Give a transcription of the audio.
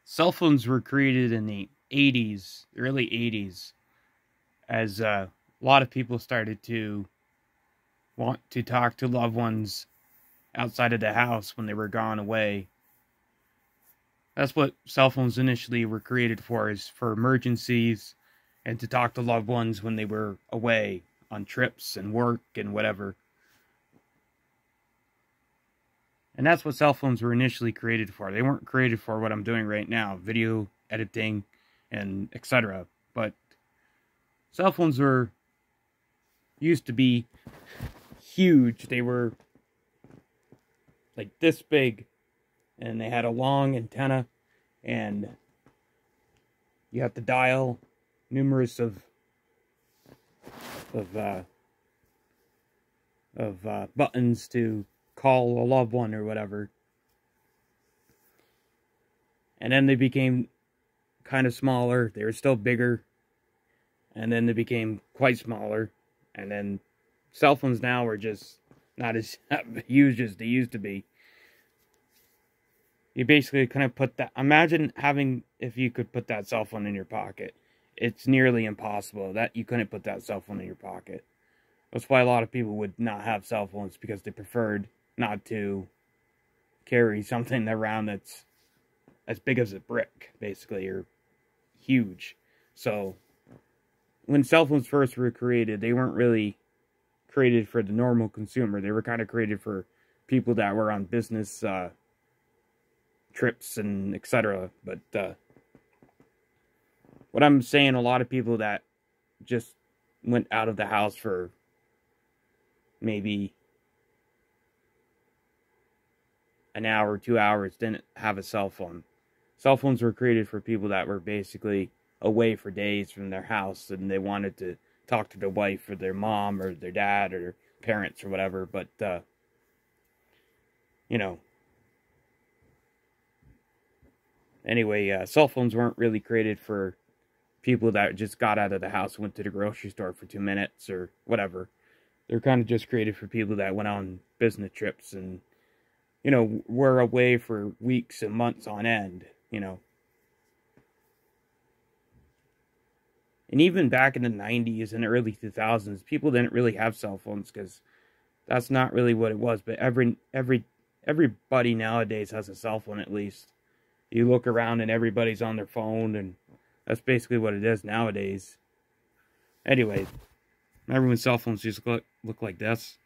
Cell phones were created in the 80s, early 80s, as a lot of people started to want to talk to loved ones outside of the house when they were gone away. That's what cell phones initially were created for, is for emergencies and to talk to loved ones when they were away on trips and work and whatever. And that's what cell phones were initially created for. They weren't created for what I'm doing right now, video editing and etc. But cell phones used to be huge. They were like this big, and they had a long antenna, and you have to dial numerous of buttons to call a loved one or whatever. And then they became kind of smaller. They were still bigger, and then they became quite smaller. And then cell phones now are just not as huge as they used to be. You basically kind of put that, imagine having, if you could put that cell phone in your pocket. It's nearly impossible that you couldn't put that cell phone in your pocket. That's why a lot of people would not have cell phones, because they preferred not to carry something around that's as big as a brick, basically, or huge. So, when cell phones first were created, they weren't really created for the normal consumer. They were kind of created for people that were on business trips and etc. But what I'm saying, a lot of people that just went out of the house for maybe an hour, 2 hours, didn't have a cell phone. Cell phones were created for people that were basically away for days from their house, and they wanted to talk to their wife or their mom or their dad or their parents or whatever. But you know, anyway, cell phones weren't really created for people that just got out of the house, went to the grocery store for 2 minutes or whatever. They're kind of just created for people that went on business trips and, you know, were away for weeks and months on end, you know. And even back in the 90s and early 2000s, people didn't really have cell phones, because that's not really what it was. But everybody nowadays has a cell phone, at least. You look around and everybody's on their phone, and that's basically what it is nowadays. Anyway, remember when cell phones used to look like this?